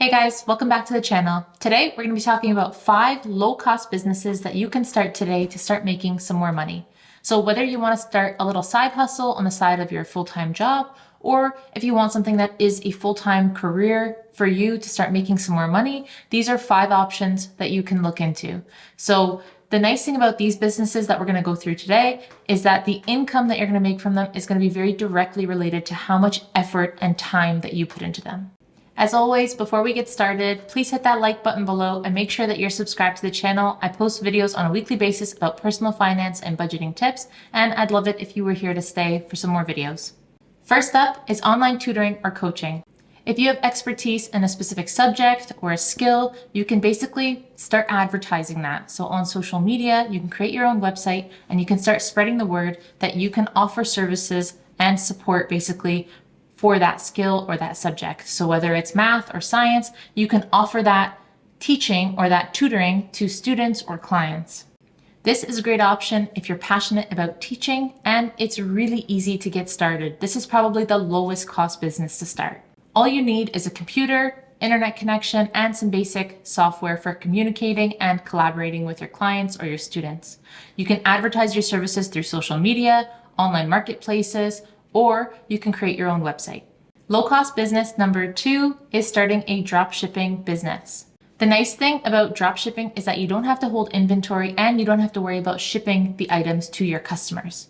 Hey guys, welcome back to the channel. Today we're going to be talking about 5 low-cost businesses that you can start today to start making some more money. So whether you want to start a little side hustle on the side of your full-time job, or if you want something that is a full-time career for you to start making some more money, these are 5 options that you can look into. So the nice thing about these businesses that we're going to go through today is that the income that you're going to make from them is going to be very directly related to how much effort and time that you put into them. As always, before we get started, please hit that like button below and make sure that you're subscribed to the channel. I post videos on a weekly basis about personal finance and budgeting tips, and I'd love it if you were here to stay for some more videos. First up is online tutoring or coaching. If you have expertise in a specific subject or a skill, you can basically start advertising that. So on social media, you can create your own website and you can start spreading the word that you can offer services and support basically for that skill or that subject. So whether it's math or science, you can offer that teaching or that tutoring to students or clients. This is a great option if you're passionate about teaching, and it's really easy to get started. This is probably the lowest cost business to start. All you need is a computer, internet connection, and some basic software for communicating and collaborating with your clients or your students. You can advertise your services through social media, online marketplaces, or you can create your own website. Low-cost business number 2 is starting a dropshipping business. The nice thing about dropshipping is that you don't have to hold inventory and you don't have to worry about shipping the items to your customers.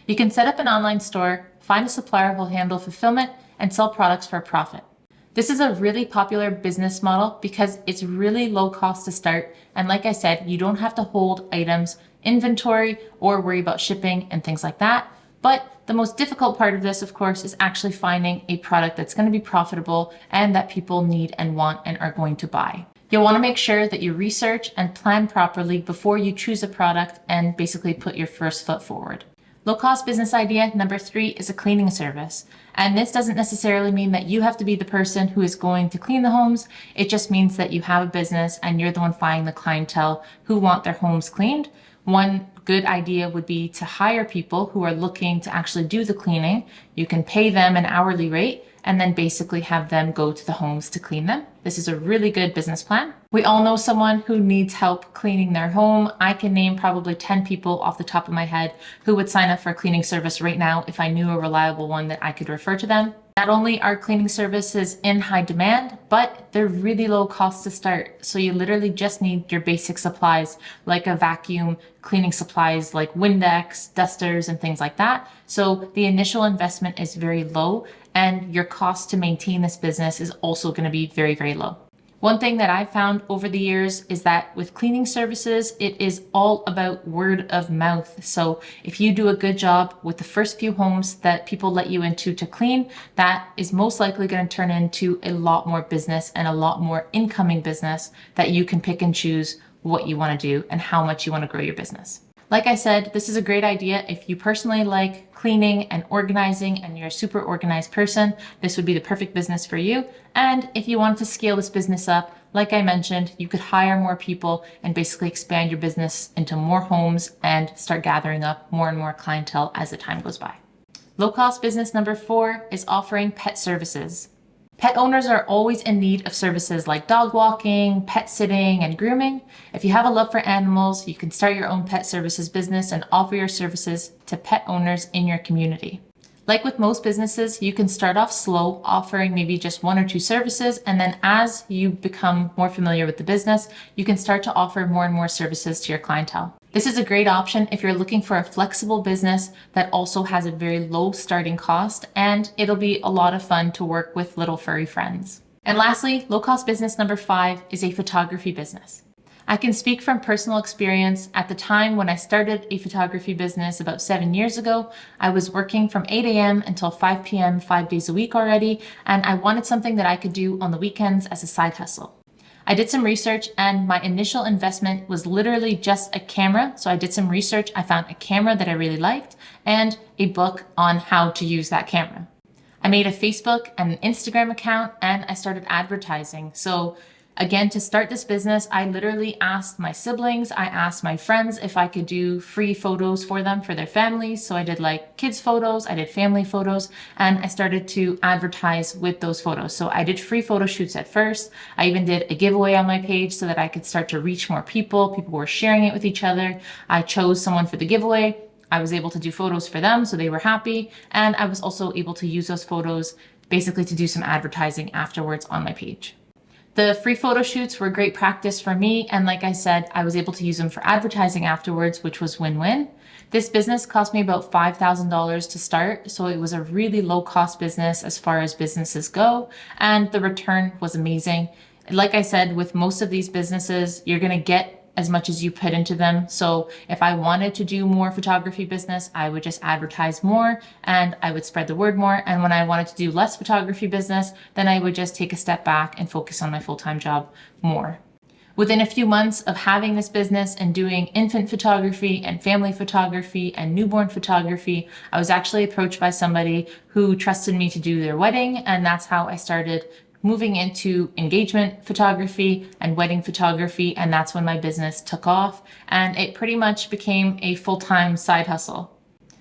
You can set up an online store, find a supplier who will handle fulfillment, and sell products for a profit. This is a really popular business model because it's really low cost to start, and like I said, you don't have to hold items, inventory, or worry about shipping and things like that. But the most difficult part of this, of course, is actually finding a product that's going to be profitable and that people need and want and are going to buy. You'll want to make sure that you research and plan properly before you choose a product and basically put your first foot forward. Low-cost business idea number 3 is a cleaning service. And this doesn't necessarily mean that you have to be the person who is going to clean the homes. It just means that you have a business and you're the one finding the clientele who want their homes cleaned. One good idea would be to hire people who are looking to actually do the cleaning. You can pay them an hourly rate and then basically have them go to the homes to clean them. This is a really good business plan. We all know someone who needs help cleaning their home. I can name probably 10 people off the top of my head who would sign up for a cleaning service right now if I knew a reliable one that I could refer to them. Not only are cleaning services in high demand, but they're really low cost to start. So you literally just need your basic supplies like a vacuum, cleaning supplies like Windex, dusters, and things like that. So the initial investment is very low, and your cost to maintain this business is also going to be very, very low. One thing that I've found over the years is that with cleaning services, it is all about word of mouth. So if you do a good job with the first few homes that people let you into to clean, that is most likely going to turn into a lot more business and a lot more incoming business that you can pick and choose what you want to do and how much you want to grow your business. Like I said, this is a great idea if you personally like cleaning and organizing and you're a super organized person. This would be the perfect business for you. And if you wanted to scale this business up, like I mentioned, you could hire more people and basically expand your business into more homes and start gathering up more and more clientele as the time goes by. Low-cost business number 4 is offering pet services. Pet owners are always in need of services like dog walking, pet sitting, and grooming. If you have a love for animals, you can start your own pet services business and offer your services to pet owners in your community. Like with most businesses, you can start off slow, offering maybe just 1 or 2 services, and then as you become more familiar with the business, you can start to offer more and more services to your clientele. This is a great option if you're looking for a flexible business that also has a very low starting cost, and it'll be a lot of fun to work with little furry friends. And lastly, low-cost business number 5 is a photography business. I can speak from personal experience. At the time when I started a photography business about 7 years ago, I was working from 8 a.m. until 5 p.m. 5 days a week already, and I wanted something that I could do on the weekends as a side hustle. I did some research, and my initial investment was literally just a camera. So I did some research. I found a camera that I really liked and a book on how to use that camera. I made a Facebook and an Instagram account, and I started advertising. So Again, to start this business, I literally asked my siblings, I asked my friends if I could do free photos for them, for their families. So I did like kids photos, I did family photos, and I started to advertise with those photos. So I did free photo shoots at first. I even did a giveaway on my page so that I could start to reach more people. People were sharing it with each other. I chose someone for the giveaway. I was able to do photos for them, so they were happy. And I was also able to use those photos basically to do some advertising afterwards on my page. The free photo shoots were great practice for me, and like I said, I was able to use them for advertising afterwards, which was win-win. This business cost me about $5,000 to start, so it was a really low-cost business as far as businesses go, and the return was amazing. Like I said, with most of these businesses, you're gonna get as much as you put into them. So if I wanted to do more photography business, I would just advertise more and I would spread the word more. And when I wanted to do less photography business, then I would just take a step back and focus on my full-time job more. Within a few months of having this business and doing infant photography and family photography and newborn photography, I was actually approached by somebody who trusted me to do their wedding. And that's how I started moving into engagement photography and wedding photography, and that's when my business took off, and it pretty much became a full-time side hustle.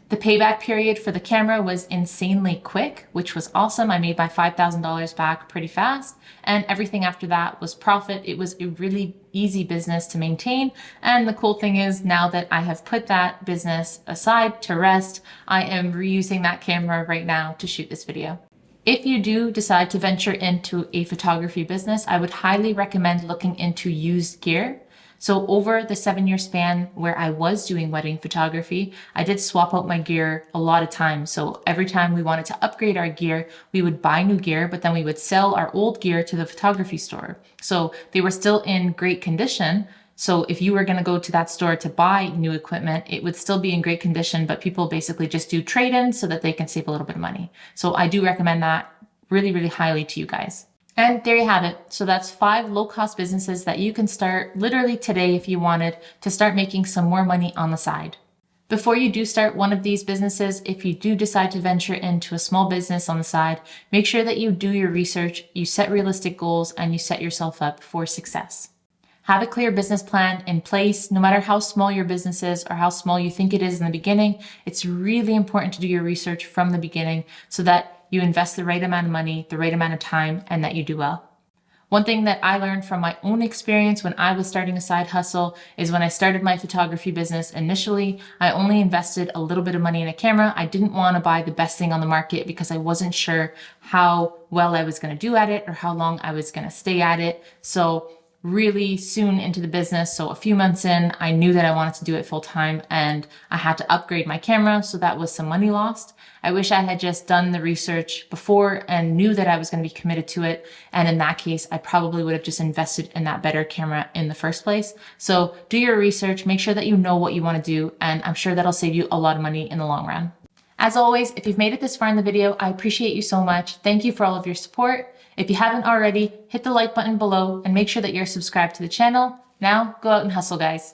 The payback period for the camera was insanely quick, which was awesome. I made my $5,000 back pretty fast, and everything after that was profit. It was a really easy business to maintain, and the cool thing is now that I have put that business aside to rest, I am reusing that camera right now to shoot this video. If you do decide to venture into a photography business, I would highly recommend looking into used gear. So over the 7-year span where I was doing wedding photography, I did swap out my gear a lot of times. So every time we wanted to upgrade our gear, we would buy new gear, but then we would sell our old gear to the photography store. So they were still in great condition. So if you were going to go to that store to buy new equipment, it would still be in great condition, but people basically just do trade-ins so that they can save a little bit of money. So I do recommend that really, really highly to you guys. And there you have it. So that's 5 low-cost businesses that you can start literally today if you wanted to start making some more money on the side. Before you do start one of these businesses, if you do decide to venture into a small business on the side, make sure that you do your research, you set realistic goals, and you set yourself up for success. Have a clear business plan in place. No matter how small your business is or how small you think it is in the beginning, it's really important to do your research from the beginning so that you invest the right amount of money, the right amount of time, and that you do well. One thing that I learned from my own experience when I was starting a side hustle is when I started my photography business initially, I only invested a little bit of money in a camera. I didn't want to buy the best thing on the market because I wasn't sure how well I was going to do at it or how long I was going to stay at it. So really soon into the business, so a few months in, I knew that I wanted to do it full time and I had to upgrade my camera, so that was some money lost. I wish I had just done the research before and knew that I was going to be committed to it, and in that case, I probably would have just invested in that better camera in the first place. So do your research, make sure that you know what you want to do, and I'm sure that'll save you a lot of money in the long run. As always, if you've made it this far in the video, I appreciate you so much. Thank you for all of your support. If you haven't already, hit the like button below and make sure that you're subscribed to the channel. Now, go out and hustle, guys.